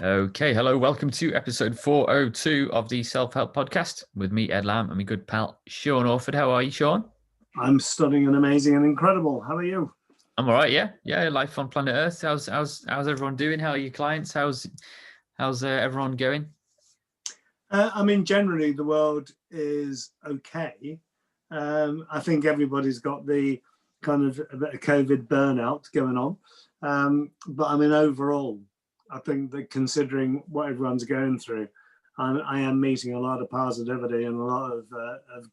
Okay, hello, welcome to episode 402 of the Self-Help Podcast with me, Ed Lamb, and my good pal, Sean Orford. How are you, Sean? I'm stunning and amazing and incredible. How are you? I'm all right, yeah. Life on planet Earth. How's everyone doing? How are your clients? How's everyone going? Generally the world is okay. I think everybody's got the kind of a bit of COVID burnout going on. But overall, I think that considering what everyone's going through, I am meeting a lot of positivity and a lot of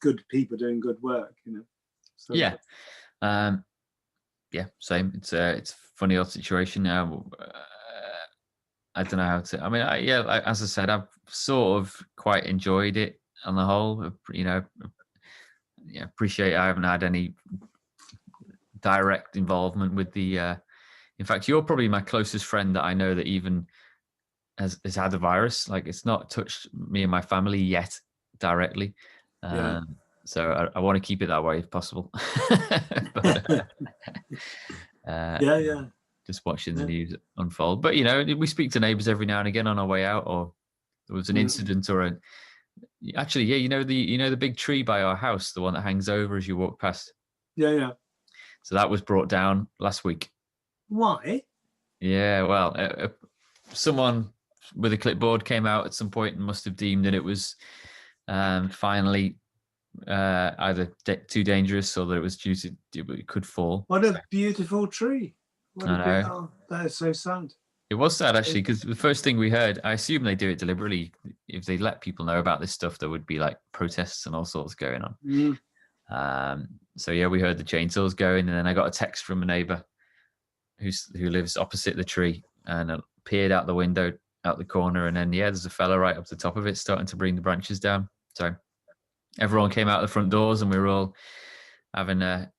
good people doing good work. So, yeah, same. It's a funny old situation now. I don't know how to. As I said, I've sort of quite enjoyed it on the whole. Appreciate I haven't had any direct involvement with the. In fact, you're probably my closest friend that I know that even has had the virus. Like, it's not touched me and my family yet directly. So I want to keep it that way if possible. Just watching the news unfold. But we speak to neighbours every now and again on our way out, or there was an incident or the big tree by our house, the one that hangs over as you walk past. Yeah. So that was brought down last week. Why? Yeah, well, someone with a clipboard came out at some point and must have deemed that it was finally either too dangerous or that it was it could fall. What a beautiful tree. I know. That is so sad. It was sad, actually, because the first thing we heard, I assume they do it deliberately. If they let people know about this stuff, there would be like protests and all sorts going on. So yeah, we heard the chainsaws going, and then I got a text from a neighbour who lives opposite the tree and peered out the window, out the corner, and then there's a fella right up the top of it starting to bring the branches down. So everyone came out the front doors, and we were all having a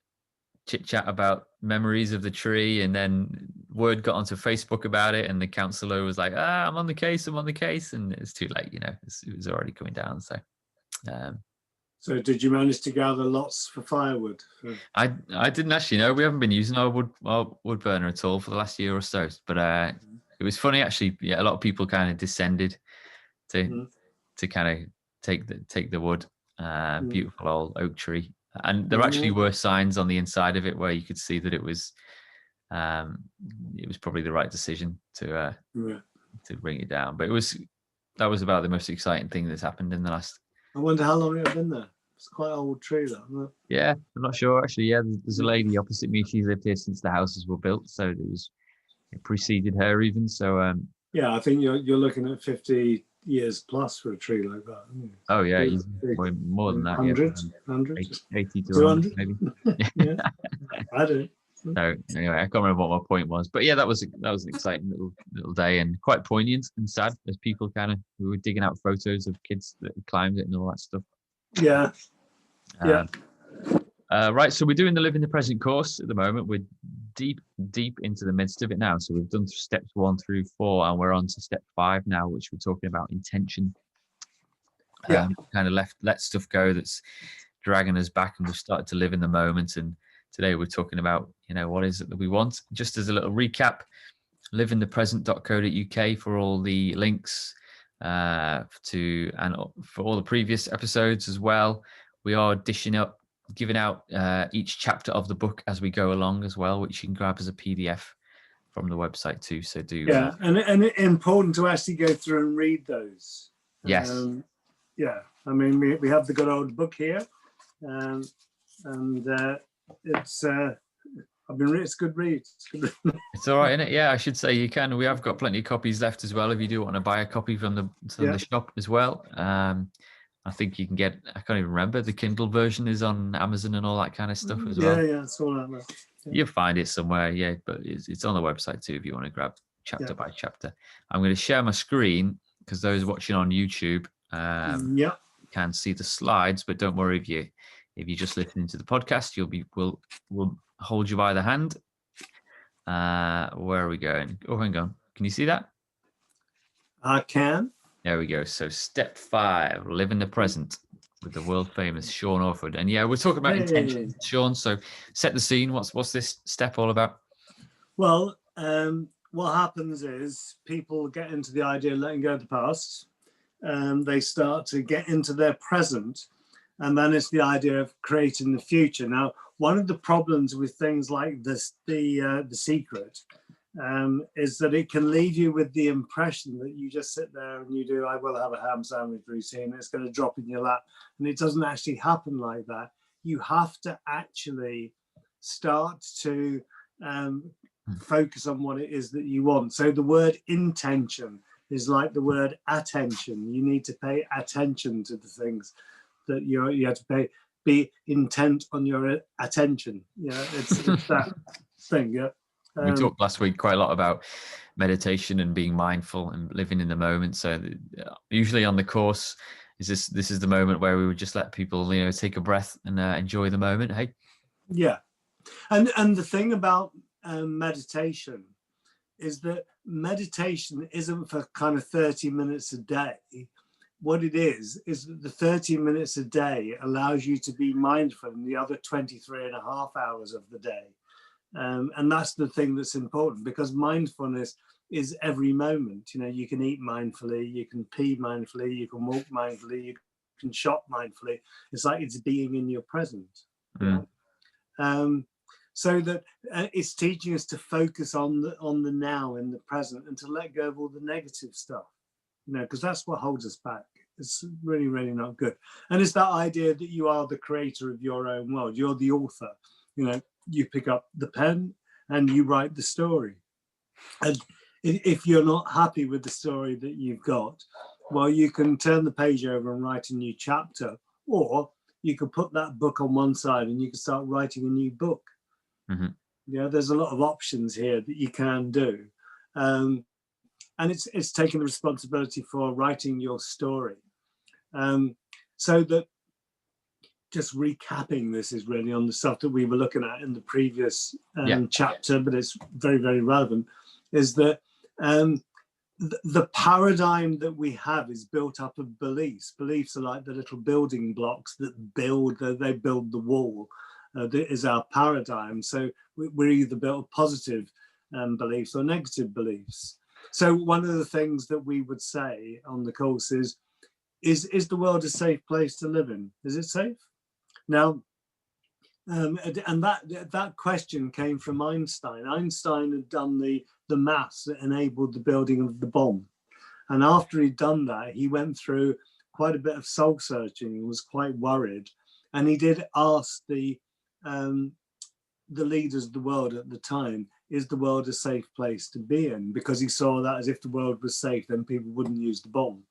chit chat about memories of the tree, and then word got onto Facebook about it, and the councillor was like, I'm on the case, and it's too late, it was already coming down. So did you manage to gather lots for firewood? I didn't actually know. We haven't been using our wood burner at all for the last year or so, but it was funny, actually. Yeah, a lot of people kind of descended to kind of take the wood. Beautiful old oak tree. And there actually were signs on the inside of it where you could see that it was probably the right decision to bring it down. But that was about the most exciting thing that's happened in the last. I wonder how long it's been there. It's quite an old tree, though, isn't it? Yeah, I'm not sure actually. Yeah, there's a lady opposite me. She's lived here since the houses were built, so it preceded her even. So yeah, I think you're looking at 50 years plus for a tree like that. Oh yeah, more than that. 100, 80 to 100 maybe. Yeah, I don't. So anyway, I can't remember what my point was, but yeah, that was an exciting little day and quite poignant and sad as people we were digging out photos of kids that climbed it and all that stuff. Yeah. Right, so we're doing the Live in the Present course at the moment. We're deep into the midst of it now. So we've done steps 1 through 4, and we're on to step 5 now, which we're talking about intention. Kind of let stuff go that's dragging us back, and we've started to live in the moment. And today we're talking about, what is it that we want? Just as a little recap, liveinthepresent.co.uk for all the links and for all the previous episodes as well. We are giving out each chapter of the book as we go along as well, which you can grab as a PDF from the website too. So do and important to actually go through and read those. Yes. We have the good old book here, and it's it's a good read. It's all right, isn't it? Yeah, I should say you can. We have got plenty of copies left as well if you do want to buy a copy from the shop as well. I think you can get, I can't even remember, the Kindle version is on Amazon and all that kind of stuff as well. Yeah, it's all like that. Yeah. You'll find it somewhere, but it's on the website too if you want to grab chapter by chapter. I'm going to share my screen because those watching on YouTube can see the slides, but don't worry if you're just listening to the podcast, we'll hold you by the hand. Where are we going? Oh, hang on. Can you see that? I can. There we go. So step 5, live in the present with the world famous Sean Orford. And we're talking about intention, Sean. So set the scene. What's this step all about? Well, what happens is people get into the idea of letting go of the past, and they start to get into their present, and then it's the idea of creating the future. Now, one of the problems with things like this, the Secret, is that it can leave you with the impression that you just sit there and you do, I will have a ham sandwich routine, it's going to drop in your lap, and it doesn't actually happen like that. You have to actually start to focus on what it is that you want. So the word intention is like the word attention. You need to pay attention to the things that you have to be intent on your attention. Yeah, it's that thing. Yeah. We talked last week quite a lot about meditation and being mindful and living in the moment. So usually on the course, this is the moment where we would just let people, take a breath and enjoy the moment. Hey. Yeah, and the thing about meditation is that meditation isn't for kind of 30 minutes a day. What it is that the 30 minutes a day allows you to be mindful in the other 23 and a half hours of the day. And that's the thing that's important, because mindfulness is every moment. You can eat mindfully, you can pee mindfully, you can walk mindfully, you can shop mindfully. It's like it's being in your present. So that it's teaching us to focus on the now, in the present, and to let go of all the negative stuff, because that's what holds us back. It's really, really not good. And it's that idea that you are the creator of your own world. You're the author. You pick up the pen and you write the story. And if you're not happy with the story that you've got, well, you can turn the page over and write a new chapter, or you can put that book on one side and you can start writing a new book. There's a lot of options here that you can do, and it's taking the responsibility for writing your story. So that, just recapping, this is really on the stuff that we were looking at in the previous chapter, but it's very, very relevant, is that the paradigm that we have is built up of beliefs. Beliefs are like the little building blocks that build the wall. That is our paradigm. So we're either built positive beliefs or negative beliefs. So one of the things that we would say on the course is the world a safe place to live in? Is it safe? Now, and that question came from Einstein. Einstein had done the maths that enabled the building of the bomb. And after he'd done that, he went through quite a bit of soul searching and was quite worried. And he did ask the leaders of the world at the time, is the world a safe place to be in? Because he saw that as if the world was safe, then people wouldn't use the bomb.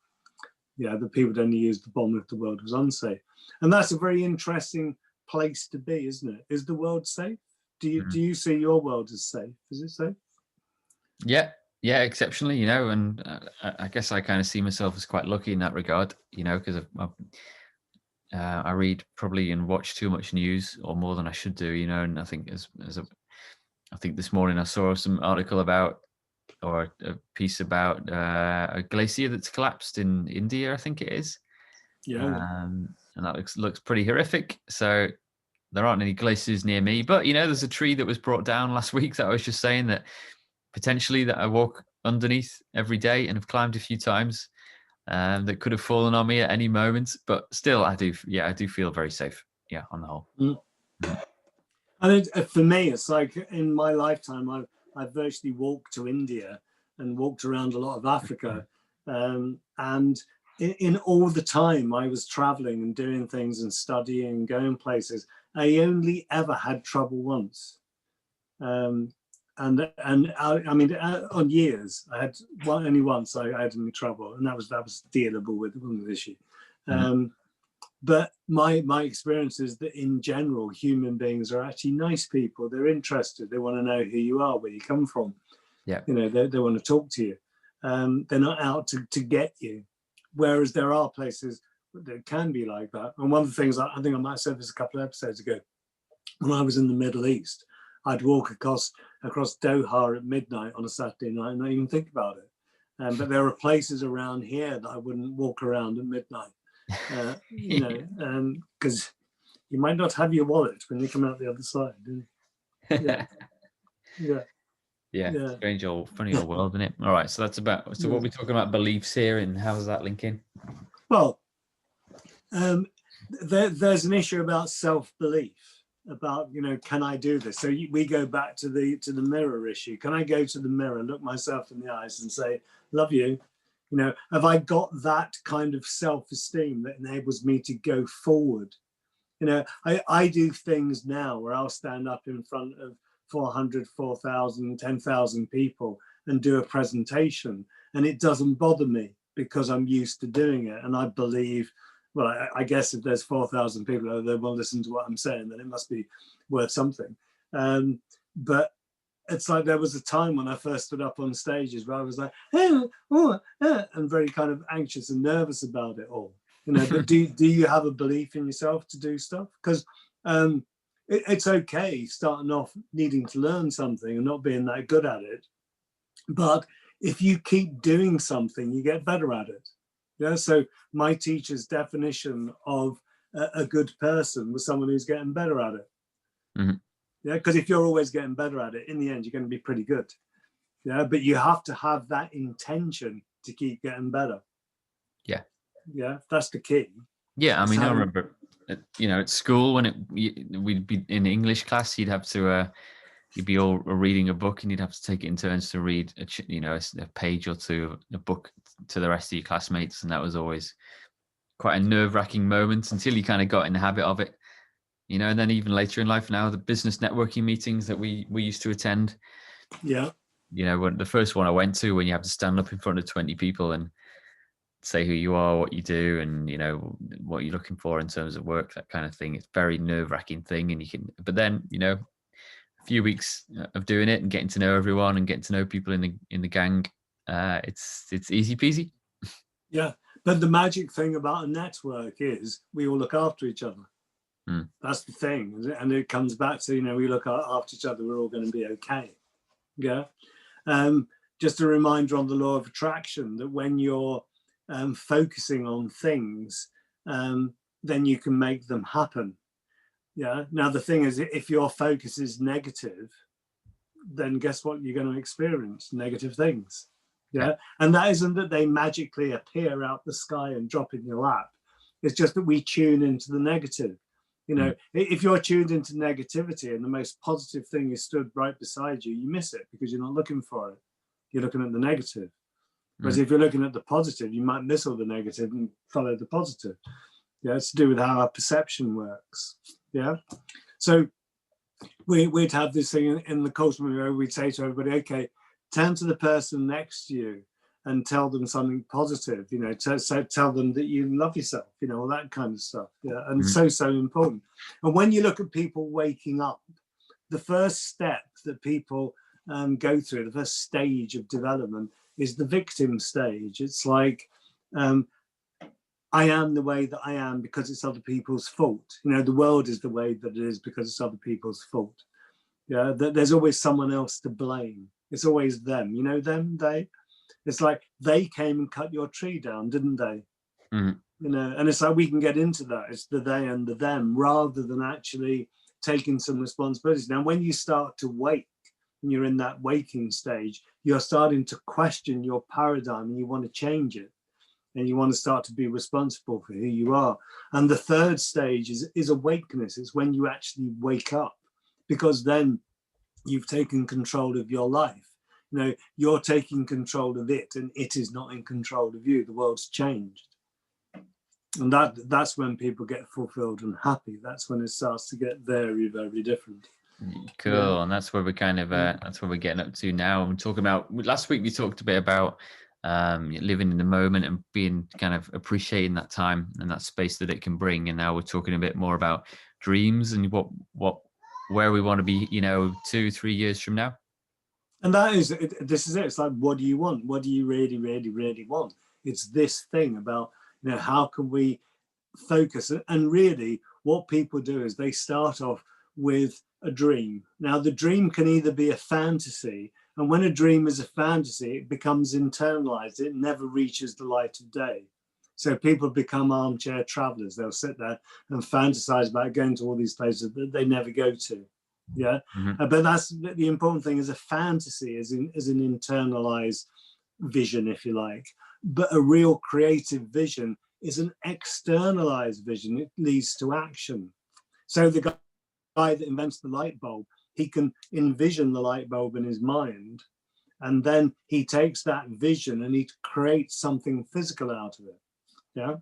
The people would only use the bomb if the world was unsafe. And that's a very interesting place to be, isn't it? Is the world safe? Do you see your world as safe? Is it safe? Yeah, exceptionally, and I guess I kind of see myself as quite lucky in that regard, because I read probably and watch too much news, or more than I should do, and I think I think this morning I saw some article about, or a piece about a glacier that's collapsed in India, I think it is. And that looks pretty horrific. So there aren't any glaciers near me, but there's a tree that was brought down last week that I was just saying that potentially that I walk underneath every day and have climbed a few times, that could have fallen on me at any moment. But still, I do feel very safe. Yeah, on the whole. And for me, it's like in my lifetime, I've virtually walked to India and walked around a lot of Africa, and in all the time I was traveling and doing things and studying and going places, I only ever had trouble once. And I mean, on years, I had only once I had any trouble, and that was dealable with the issue. But my experience is that in general, human beings are actually nice people. They're interested. They want to know who you are, where you come from. Yeah, they want to talk to you. They're not out to get you. Whereas there are places that can be like that. And one of the things I think I might have said this a couple of episodes ago, when I was in the Middle East, I'd walk across Doha at midnight on a Saturday night and not even think about it. But there are places around here that I wouldn't walk around at midnight, because you might not have your wallet when you come out the other side. Yeah. Yeah, Yeah. strange old, funny old world, isn't it? All right, so that's about. So what we're talking about beliefs here, and how does that link in? Well, there's an issue about self-belief, about, you know, can I do this? So we go back to the mirror issue. Can I go to the mirror, look myself in the eyes and say, love you? You know, have I got that kind of self-esteem that enables me to go forward? You know, I do things now where I'll stand up in front of 400, 4,000, 10,000 people and do a presentation, and it doesn't bother me because I'm used to doing it. And I believe, well, I guess if there's 4,000 people that will listen to what I'm saying, then it must be worth something. But it's like there was a time when I first stood up on stages where I was like, and very kind of anxious and nervous about it all. You know, but do you have a belief in yourself to do stuff? Because it's okay starting off needing to learn something and not being that good at it. But if you keep doing something, you get better at it. Yeah. So my teacher's definition of a good person was someone who's getting better at it. Mm-hmm. Yeah. Because if you're always getting better at it, in the end, you're going to be pretty good. Yeah. But you have to have that intention to keep getting better. Yeah. Yeah. That's the key. Yeah. I mean, I remember, you know, at school when we'd be in English class, you'd have to, you'd be all reading a book and you'd have to take it in turns to read, a page or two of a book to the rest of your classmates. And that was always quite a nerve-wracking moment until you kind of got in the habit of it, you know. And then even later in life now, the business networking meetings that we used to attend. Yeah. You know, when the first one I went to, when you have to stand up in front of 20 people and say who you are, what you do, and, you know, what you're looking for in terms of work, that kind of thing. It's very nerve-wracking thing. And but then, you know, a few weeks of doing it and getting to know everyone and getting to know people in the gang, it's easy peasy. Yeah, but the magic thing about a network is we all look after each other. That's the thing, and it comes back to, you know, we look after each other, we're all going to be okay. Yeah. Just a reminder on the law of attraction that when you're focusing on things, then you can make them happen. Yeah. Now the thing is, if your focus is negative, then guess what you're going to experience? Negative things. Yeah. And that isn't that they magically appear out the sky and drop in your lap. It's just that we tune into the negative. You know, if you're tuned into negativity and the most positive thing is stood right beside you, you miss it because you're not looking for it. You're looking at the negative. Whereas if you're looking at the positive, you might miss all the negative and follow the positive. Yeah, it's to do with how our perception works. Yeah. So we'd have this thing in the culture where we'd say to everybody, okay, turn to the person next to you and tell them something positive, you know, tell them that you love yourself, you know, all that kind of stuff. Yeah. And so important. And when you look at people waking up, the first step that people go through, the first stage of development, is the victim stage. It's like, I am the way that I am because it's other people's fault. You know, the world is the way that it is because it's other people's fault. Yeah, there's always someone else to blame. It's always them. You know, them, they. It's like they came and cut your tree down, didn't they? You know, and it's like we can get into that. It's the they and the them rather than actually taking some responsibilities. Now, when you start to wake, and you're in that waking stage, you're starting to question your paradigm and you want to change it. And you want to start to be responsible for who you are. And the third stage is awakeness. It's when you actually wake up, because then you've taken control of your life. You know, you're taking control of it and it is not in control of you. The world's changed. And that's when people get fulfilled and happy. That's when it starts to get very, very different. Cool. Yeah. And that's where we're kind of, that's where we're getting up to now. I'm talking about, last week we talked a bit about living in the moment and being kind of appreciating that time and that space that it can bring. And now we're talking a bit more about dreams and where we want to be, you know, 2-3 years from now. And this is it. It's like, what do you want? What do you really, really, really want? It's this thing about, you know, how can we focus? And really what people do is they start off with a dream. Now the dream can either be a fantasy, and when a dream is a fantasy, it becomes internalized. It never reaches the light of day. So people become armchair travelers. They'll sit there and fantasize about going to all these places that they never go to. Yeah. But that's the important thing. Is a fantasy is an internalized vision, if you like. But a real creative vision is an externalized vision. It leads to action. So the guy that invents the light bulb, he can envision the light bulb in his mind, and then he takes that vision and he creates something physical out of it. Yeah.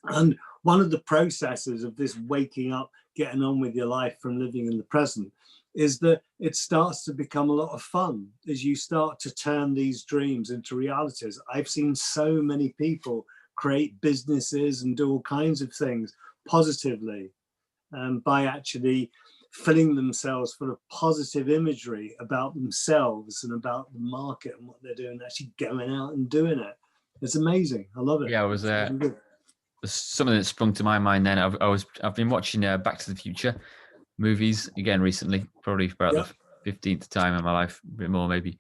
And one of the processes of this waking up, getting on with your life from living in the present, is that it starts to become a lot of fun as you start to turn these dreams into realities. I've seen so many people create businesses and do all kinds of things positively by actually filling themselves full of positive imagery about themselves and about the market and what they're doing, actually going out and doing it. It's amazing. I love it. Yeah, I was something that sprung to my mind then. I've been watching Back to the Future movies again recently, probably about the 15th time in my life, a bit more maybe.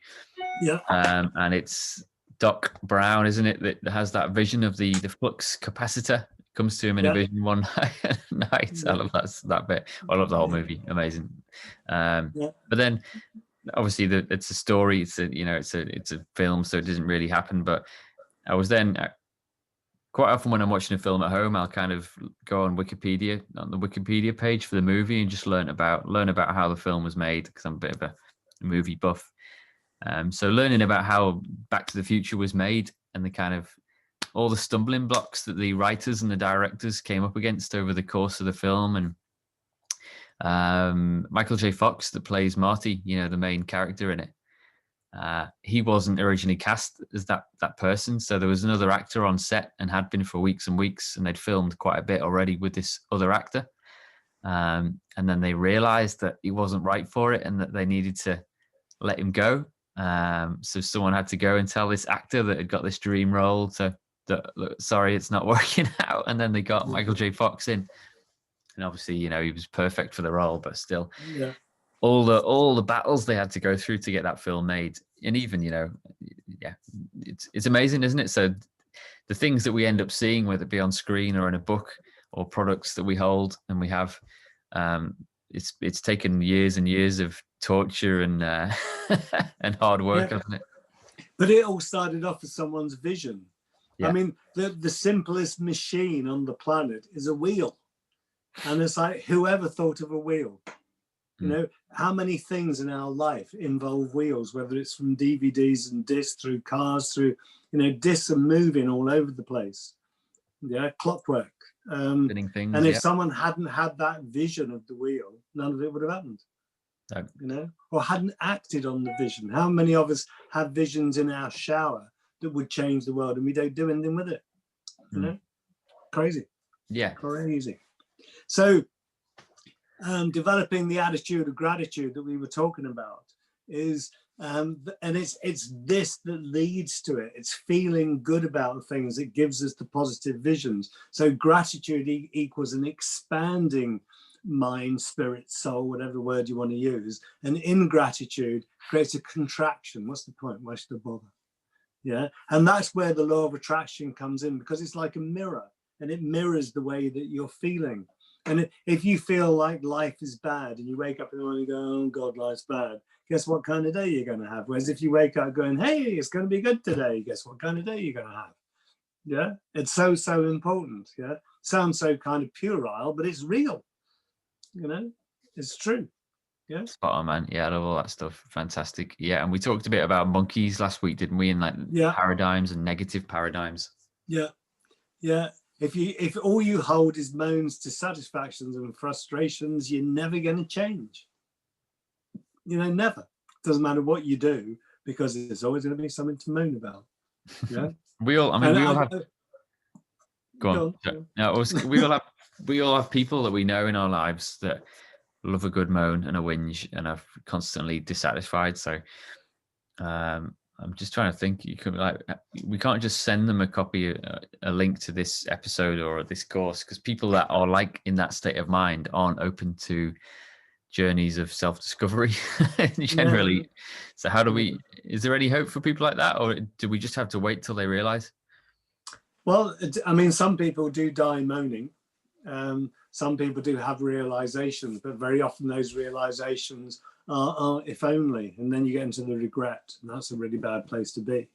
Yeah. And it's Doc Brown, isn't it, that has that vision of the flux capacitor. It comes to him in a vision one night. I love that bit. I love the whole movie. Amazing. But then obviously it's a story. It's a film, so it doesn't really happen. But I was then quite often when I'm watching a film at home, I'll kind of go on the Wikipedia page for the movie and just learn about how the film was made, because I'm a bit of a movie buff. So learning about how Back to the Future was made and the kind of all the stumbling blocks that the writers and the directors came up against over the course of the film. And Michael J. Fox, that plays Marty, the main character in it, he wasn't originally cast as that person. So there was another actor on set and had been for weeks and weeks, and they'd filmed quite a bit already with this other actor. And then they realized that he wasn't right for it and that they needed to let him go. So someone had to go and tell this actor that had got this dream role sorry, it's not working out. And then they got Michael J. Fox in, and obviously, he was perfect for the role, but still, all the battles they had to go through to get that film made. And even, it's amazing, isn't it? So the things that we end up seeing, whether it be on screen or in a book or products that we hold and we have, it's taken years and years of torture and and hard work, hasn't it? But it all started off as someone's vision. I mean, the simplest machine on the planet is a wheel. And it's like, whoever thought of a wheel? How many things in our life involve wheels, whether it's from DVDs and discs, through cars, through, discs are moving all over the place. Yeah, clockwork. Spinning things, and if someone hadn't had that vision of the wheel, none of it would have happened. Or hadn't acted on the vision. How many of us have visions in our shower that would change the world and we don't do anything with it? Crazy. Crazy. So developing the attitude of gratitude that we were talking about is and it's this that leads to it. It's feeling good about things that gives us the positive visions. So gratitude equals an expanding mind, spirit, soul, whatever word you want to use. And ingratitude creates a contraction. What's the point? Why should I bother? Yeah. And that's where the law of attraction comes in, because it's like a mirror and it mirrors the way that you're feeling. And if you feel like life is bad and you wake up in the morning and go, oh God, life's bad, guess what kind of day you're going to have? Whereas if you wake up going, hey, it's going to be good today, guess what kind of day you're going to have? Yeah. It's so important. Yeah. Sounds so kind of puerile, but it's real. It's true. Yeah. Spot on, man. Yeah, I love all that stuff. Fantastic. Yeah. And we talked a bit about monkeys last week, didn't we? And like paradigms and negative paradigms. Yeah. Yeah. If all you hold is moans, dissatisfactions and frustrations, you're never going to change. Never. Doesn't matter what you do, because there's always going to be something to moan about. Yeah. we all have. Go on. No, we all have people that we know in our lives that love a good moan and a whinge and are constantly dissatisfied. So I'm just trying to think. We can't just send them a copy, a link to this episode or this course, because people that are like in that state of mind aren't open to journeys of self-discovery generally. Yeah. So how do we? Is there any hope for people like that, or do we just have to wait till they realize? Well, I mean, some people do die moaning. some people do have realizations, but very often those realizations are if only, and then you get into the regret, and that's a really bad place to be.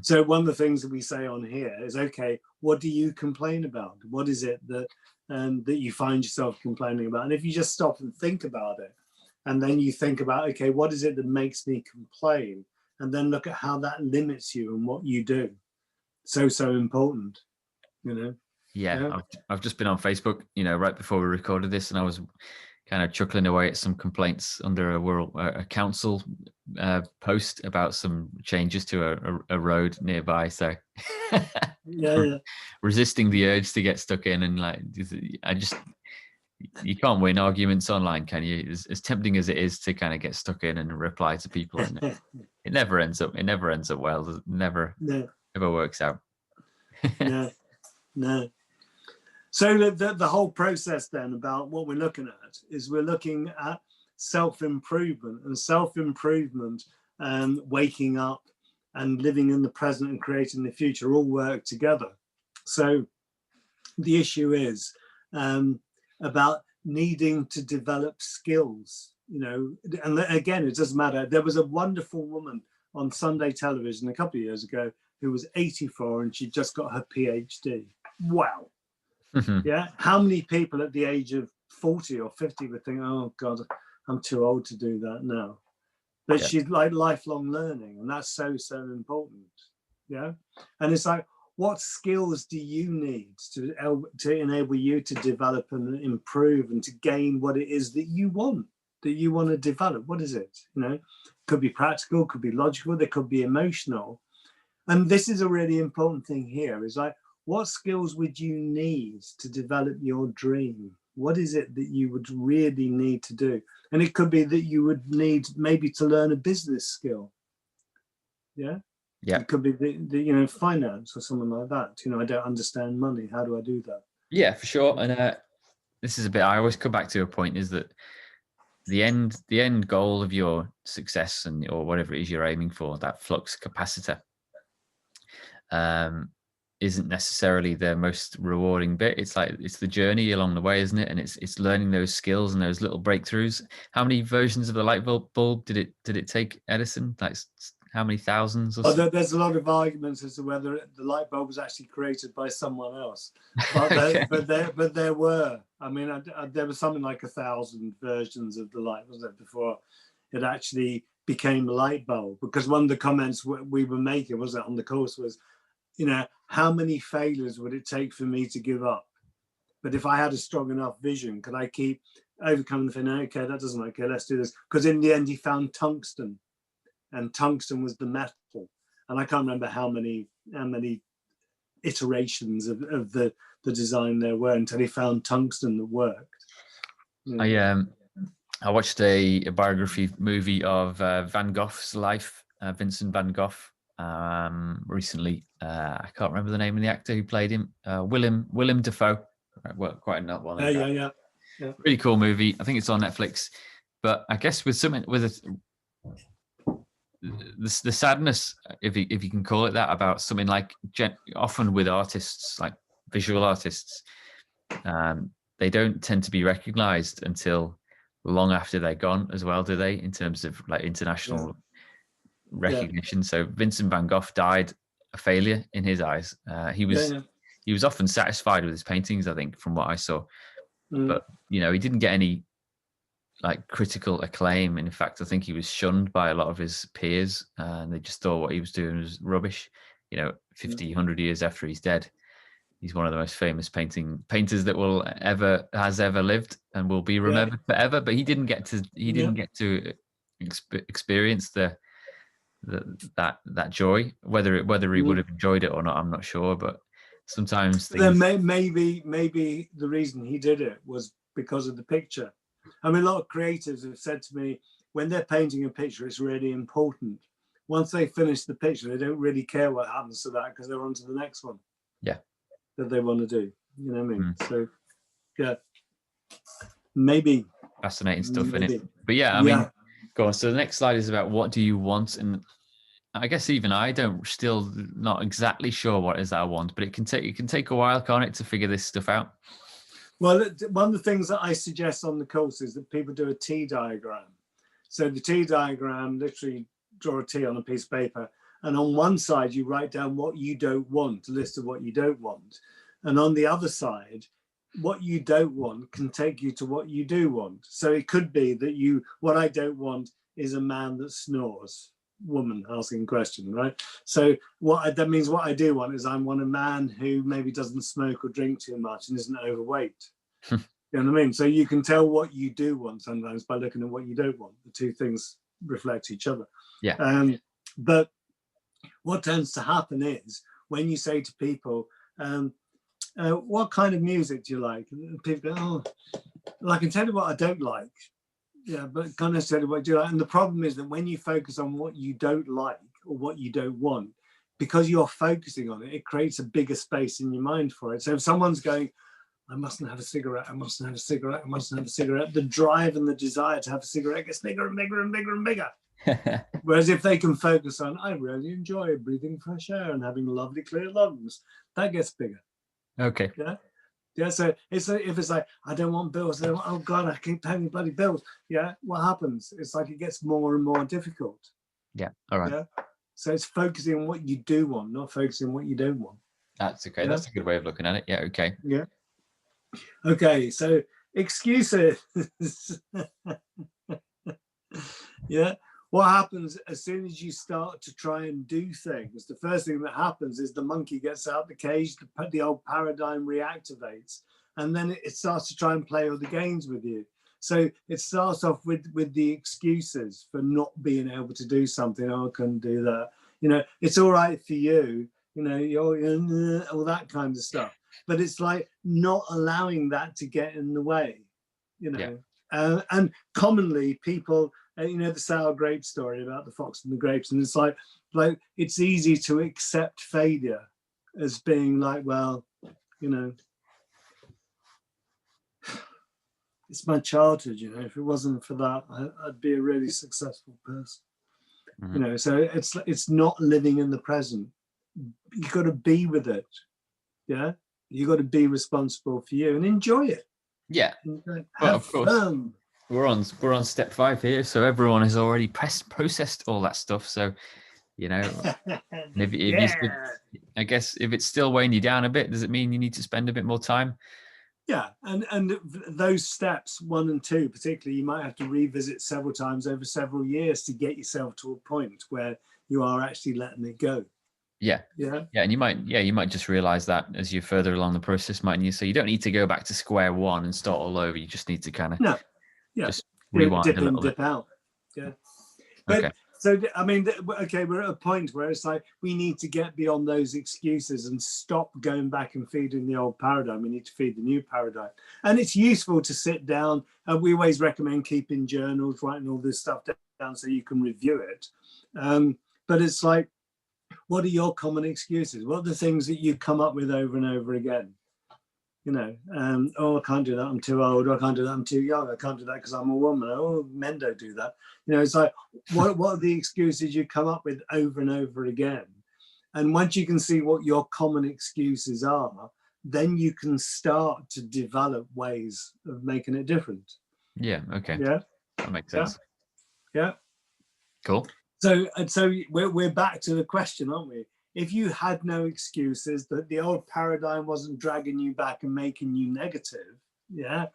So one of the things that we say on here is, okay, what do you complain about? What is it that that you find yourself complaining about? And if you just stop and think about it, and then you think about, okay, what is it that makes me complain? And then look at how that limits you and what you do. So important, you know? Yeah. I've just been on Facebook, you know, right before we recorded this, and I was kind of chuckling away at some complaints under a council post about some changes to a road nearby. So resisting the urge to get stuck in, and like, you can't win arguments online, can you? As tempting as it is to kind of get stuck in and reply to people, and it never ends up well. It never works out. No. So the whole process then about what we're looking at is we're looking at self-improvement, waking up and living in the present and creating the future all work together. So the issue is about needing to develop skills, you know, and again, it doesn't matter. There was a wonderful woman on Sunday television a couple of years ago who was 84 and she just got her PhD. Wow. Yeah. How many people at the age of 40 or 50 would think, oh God, I'm too old to do that now? But she's like lifelong learning, and that's so important. Yeah. And it's like, what skills do you need to enable you to develop and improve and to gain what it is that you want to develop? What is it? You know, could be practical, could be logical, there could be emotional. And this is a really important thing here, is like, what skills would you need to develop your dream? What is it that you would really need to do? And it could be that you would need maybe to learn a business skill. Yeah. Yeah. It could be the you know, finance or something like that. You know, I don't understand money. How do I do that? Yeah, for sure. And this is a bit, I always come back to a point, is that the end goal of your success or whatever it is you're aiming for, that flux capacitor, isn't necessarily the most rewarding bit. It's the journey along the way, isn't it? And it's learning those skills and those little breakthroughs. How many versions of the light bulb did it take Edison? Like how many thousands? There's a lot of arguments as to whether the light bulb was actually created by someone else. But there were. I mean, there was something like 1,000 versions of the light, wasn't it, before it actually became a light bulb? Because one of the comments we were making, wasn't it, on the course was, you know, how many failures would it take for me to give up? But if I had a strong enough vision, could I keep overcoming the thing? Okay, that doesn't work. Okay, let's do this. Because in the end, he found tungsten, and tungsten was the metal. And I can't remember how many iterations of the design there were until he found tungsten that worked. Yeah. I watched a biography movie of Van Gogh's life, Vincent van Gogh, recently. I can't remember the name of the actor who played him. Willem Dafoe. Well, quite not one. Yeah. Really cool movie. I think it's on Netflix. But I guess with the sadness, if you can call it that, about something like often with artists, like visual artists, they don't tend to be recognized until long after they're gone as well, do they? In terms of like international recognition. So Vincent van Gogh died a failure in his eyes. He was often satisfied with his paintings, I think, from what I saw. But you know, he didn't get any like critical acclaim. In fact, I think he was shunned by a lot of his peers, and they just thought what he was doing was rubbish. You know, 50, 100 years after he's dead, he's one of the most famous painters that has ever lived and will be remembered forever. But he didn't get to experience that joy. Whether he would have enjoyed it or not, I'm not sure. But sometimes then maybe the reason he did it was because of the picture. I mean, a lot of creatives have said to me, when they're painting a picture, it's really important. Once they finish the picture, they don't really care what happens to that because they're on to the next one. Yeah. That they want to do. You know what I mean? So, yeah. Maybe. Fascinating stuff in it. But yeah, I mean, go on. So the next slide is about what do you want? And I guess even I still not exactly sure what it is that I want, but it can take a while, can't it, to figure this stuff out? Well, one of the things that I suggest on the course is that people do a T diagram. So the T diagram, literally draw a T on a piece of paper. And on one side, you write down what you don't want, a list of what you don't want. And on the other side, what you don't want can take you to what you do want. So it could be that what I don't want is a man that snores. Woman asking question, right? So that means what I do want is I want a man who maybe doesn't smoke or drink too much and isn't overweight. You know what I mean? So you can tell what you do want sometimes by looking at what you don't want. The two things reflect each other. Yeah. But what tends to happen is when you say to people, what kind of music do you like? And people go, oh, well, I can tell you what I don't like. Yeah, but kind of said what do you like? And the problem is that when you focus on what you don't like or what you don't want, because you're focusing on it, it creates a bigger space in your mind for it. So if someone's going, I mustn't have a cigarette, I mustn't have a cigarette, I mustn't have a cigarette, the drive and the desire to have a cigarette gets bigger and bigger and bigger and bigger. Whereas if they can focus on, I really enjoy breathing fresh air and having lovely clear lungs, that gets bigger. Okay. Yeah. Yeah, so if it's like, I don't want bills, oh God, I keep paying bloody bills. Yeah, what happens? It's like it gets more and more difficult. Yeah, all right. Yeah, so it's focusing on what you do want, not focusing on what you don't want. That's okay. Yeah? That's a good way of looking at it. Yeah, okay. Yeah. Okay, so excuses. Yeah. What happens as soon as you start to try and do things? The first thing that happens is the monkey gets out the cage, the old paradigm reactivates, and then it starts to try and play all the games with you. So it starts off with the excuses for not being able to do something. Oh, I couldn't do that. You know, it's all right for you. You know, you're all that kind of stuff. But it's like not allowing that to get in the way. You know, yeah. And commonly people. You know, the sour grape story about the fox and the grapes. And it's like it's easy to accept failure as being like, well, you know, it's my childhood, you know, if it wasn't for that, I'd be a really successful person. Mm-hmm. You know, so it's not living in the present. You got to be with it. Yeah. You got to be responsible for you and enjoy it. Yeah. Well, of course. Fun. We're on step 5 here, so everyone has already processed all that stuff. So, you know, I guess if it's still weighing you down a bit, does it mean you need to spend a bit more time? Yeah, and those steps 1 and 2, particularly, you might have to revisit several times over several years to get yourself to a point where you are actually letting it go. Yeah, and you might just realize that as you're further along the process, mightn't you? So you don't need to go back to square one and start all over. You just need to kind of just rewind dip a little dip bit. Out. Yeah. But, okay. So, I mean, okay, we're at a point where it's like we need to get beyond those excuses and stop going back and feeding the old paradigm. We need to feed the new paradigm. And it's useful to sit down. We always recommend keeping journals, writing all this stuff down so you can review it. But it's like, what are your common excuses? What are the things that you come up with over and over again? You know, oh, I can't do that, I'm too old. Or I can't do that, I'm too young. I can't do that because I'm a woman. Oh, men don't do that. You know, it's like, what are the excuses you come up with over and over again? And once you can see what your common excuses are, then you can start to develop ways of making it different. Yeah, okay. Yeah. That makes sense. Yeah. Cool. So we're back to the question, aren't we? If you had no excuses, that the old paradigm wasn't dragging you back and making you negative, yeah,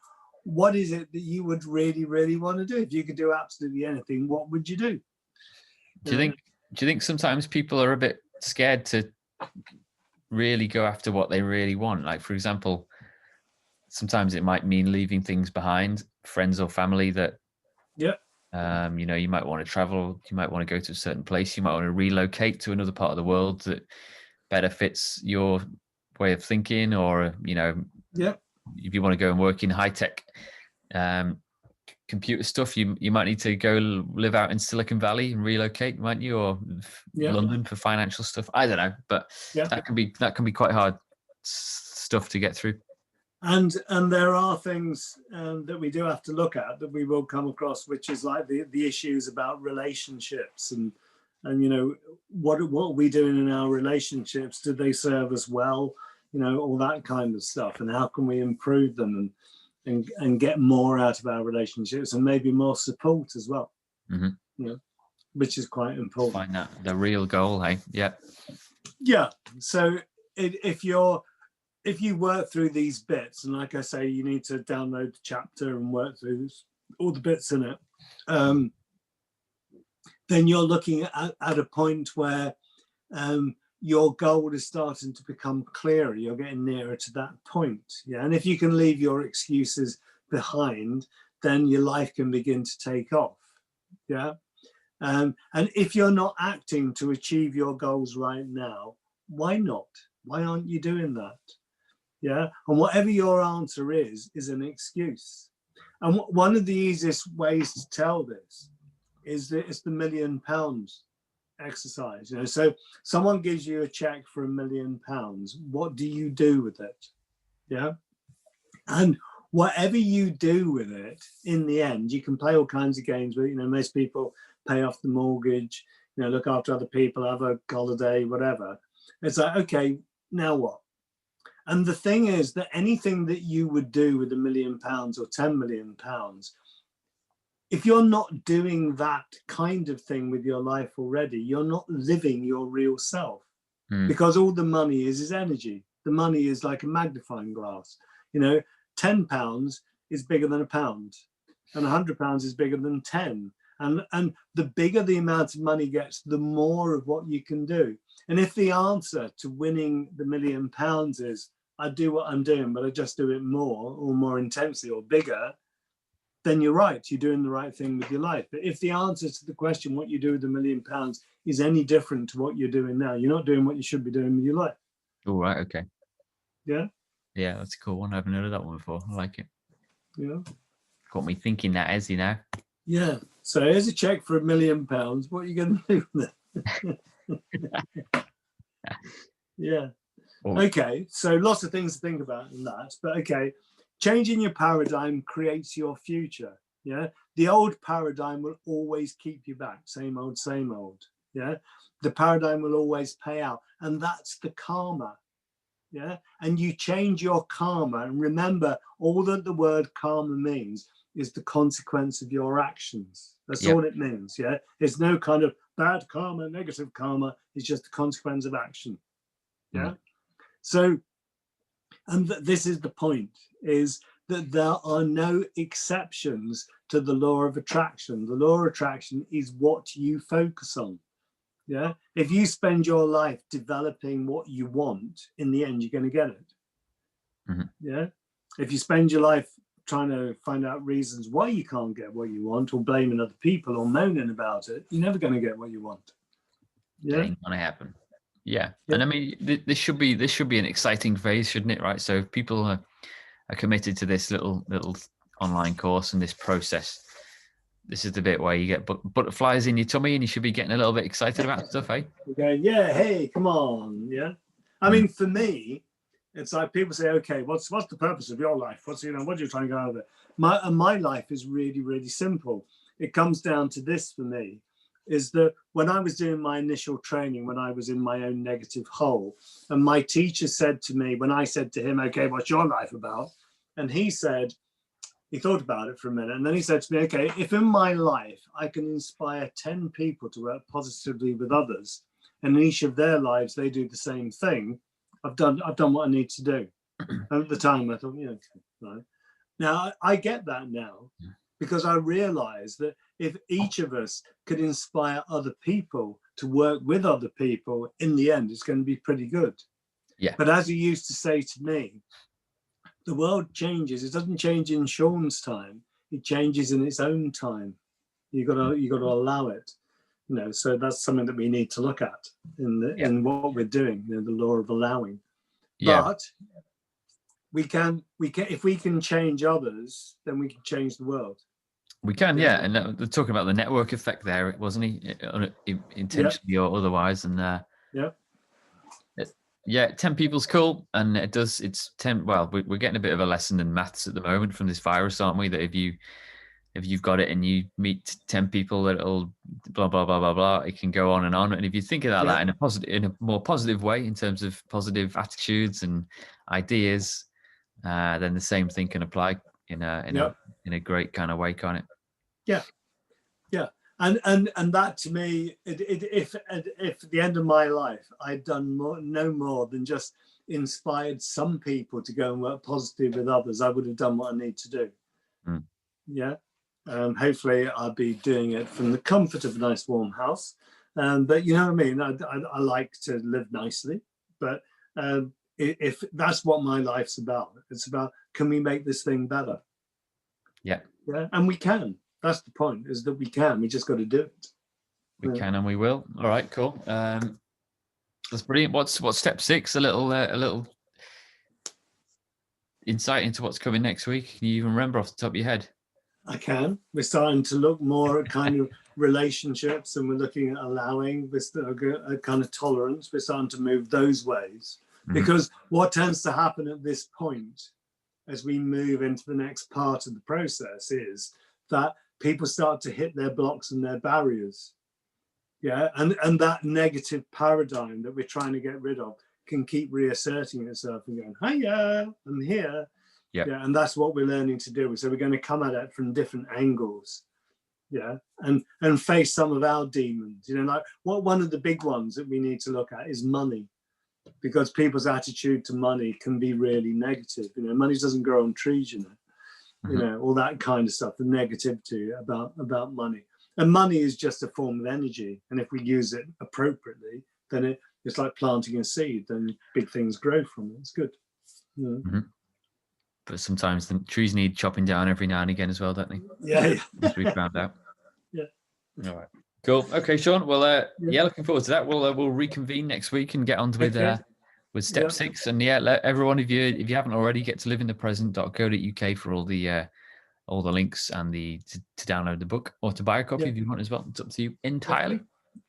what is it that you would really, really want to do? If you could do absolutely anything, what would you do? Do you think sometimes people are a bit scared to really go after what they really want? Like, for example, sometimes it might mean leaving things behind, friends or family that, you know, you might want to travel, you might want to go to a certain place, you might want to relocate to another part of the world that better fits your way of thinking, or, you know, if you want to go and work in high-tech computer stuff, you might need to go live out in Silicon Valley and relocate, mightn't you, or London for financial stuff. I don't know, but that can be quite hard stuff to get through. And there are things that we do have to look at that we will come across, which is like the issues about relationships and you know, what are we doing in our relationships? Do they serve us well? all that kind of stuff, and how can we improve them and get more out of our relationships, and maybe more support as well. Which is quite important. Find that the real goal, hey? Yeah. So if you work through these bits, and like I say, you need to download the chapter and work through all the bits in it, then you're looking at a point where your goal is starting to become clearer. You're getting nearer to that point. And if you can leave your excuses behind, then your life can begin to take off. And if you're not acting to achieve your goals right now, why not? Why aren't you doing that? And whatever your answer is an excuse. And one of the easiest ways to tell this is that it's the £1 million exercise. So someone gives you a check for £1 million. What do you do with it? And whatever you do with it, in the end, you can play all kinds of games with. Most people pay off the mortgage, look after other people, have a holiday, whatever. It's like, okay, now what? And the thing is that anything that you would do with £1 million or 10 million pounds, if you're not doing that kind of thing with your life already, you're not living your real self. Because all the money is energy. The money is like a magnifying glass. £10 is bigger than a pound, and £100 is bigger than 10. And the bigger the amount of money gets, the more of what you can do. And if the answer to winning the £1 million is, I do what I'm doing, but I just do it more or more intensely or bigger, then you're right. You're doing the right thing with your life. But if the answer to the question, what you do with £1 million is any different to what you're doing now, you're not doing what you should be doing with your life. All right. Okay. Yeah. Yeah, that's a cool one. I haven't heard of that one before. I like it. Yeah. Got me thinking that, as you know. Yeah. So here's a check for £1 million. What are you going to do with it? Yeah. Okay. So lots of things to think about in that. But okay, changing your paradigm creates your future. The old paradigm will always keep you back. Same old, same old. The paradigm will always pay out. And that's the karma. And you change your karma. And remember, all that the word karma means is the consequence of your actions. That's all it means. It's no kind of bad karma, negative karma. It's just the consequence of action. So, and this is the point, is that there are no exceptions to the law of attraction. The law of attraction is what you focus on. If you spend your life developing what you want, in the end, you're going to get it. If you spend your life trying to find out reasons why you can't get what you want, or blaming other people or moaning about it, you're never going to get what you want. It ain't gonna happen. And I mean, this should be an exciting phase, shouldn't it? Right. So if people are committed to this little online course and this process, this is the bit where you get butterflies in your tummy, and you should be getting a little bit excited about stuff, eh? Okay. Hey, come on. I mean, for me, it's like people say, okay, what's the purpose of your life? What are you trying to go out of it? My life is really, really simple. It comes down to this for me, is that when I was doing my initial training, when I was in my own negative hole, and my teacher said to me, when I said to him, okay, what's your life about? And he thought about it for a minute, and then he said to me, okay, if in my life I can inspire 10 people to work positively with others, and in each of their lives they do the same thing, I've done what I need to do. And at the time I thought, right. Now I get that now, because I realize that if each of us could inspire other people to work with other people, in the end, it's going to be pretty good. But as you used to say to me, the world changes. It doesn't change in Sean's time. It changes in its own time. You got to allow it. So that's something that we need to look at in what we're doing. The law of allowing. But we can if we can change others, then we can change the world. We can, and they're talking about the network effect there, wasn't he? Intentionally or otherwise, and 10 people's cool, and it's 10. Well, we're getting a bit of a lesson in maths at the moment from this virus, aren't we? That if you if you've got it and you meet 10 people that'll blah blah blah blah blah, it can go on. And if you think about that in a more positive way, in terms of positive attitudes and ideas, then the same thing can apply in a great kind of way, can't it? Yeah. And that to me, if at the end of my life I'd done no more than just inspired some people to go and work positive with others, I would have done what I need to do. Yeah. Hopefully I'll be doing it from the comfort of a nice warm house. But you know what I mean? I like to live nicely, but if that's what my life's about, it's about, can we make this thing better? Yeah. And we can. That's the point, is that we can. We just got to do it. We can and we will. All right, cool. That's brilliant. What's step 6? A little insight into what's coming next week. Can you even remember off the top of your head? I can. We're starting to look more at kind of relationships, and we're looking at allowing this a kind of tolerance. We're starting to move those ways, because what tends to happen at this point, as we move into the next part of the process, is that people start to hit their blocks and their barriers. Yeah, and that negative paradigm that we're trying to get rid of can keep reasserting itself and going, hiya, I'm here. Yeah, and that's what we're learning to do. So we're going to come at it from different angles, and face some of our demons. Like one of the big ones that we need to look at is money, because people's attitude to money can be really negative. Money doesn't grow on trees, all that kind of stuff, the negativity about money. And money is just a form of energy, and if we use it appropriately, then it's like planting a seed, then big things grow from it. It's good. But sometimes the trees need chopping down every now and again as well, don't they? Yeah. As we found out. Yeah. All right. Cool. Okay, Sean. Well, looking forward to that. We'll reconvene next week and get on with step 6. And let everyone, if you haven't already, get to livingthepresent.co.uk for all the links and to download the book, or to buy a copy if you want as well. It's up to you entirely.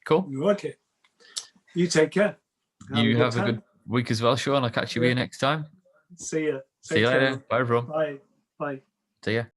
Cool. Okay. You take care. You have a good week as well, Sean. I'll catch you here next time. See you. See you later. Bye, everyone. Bye. See ya.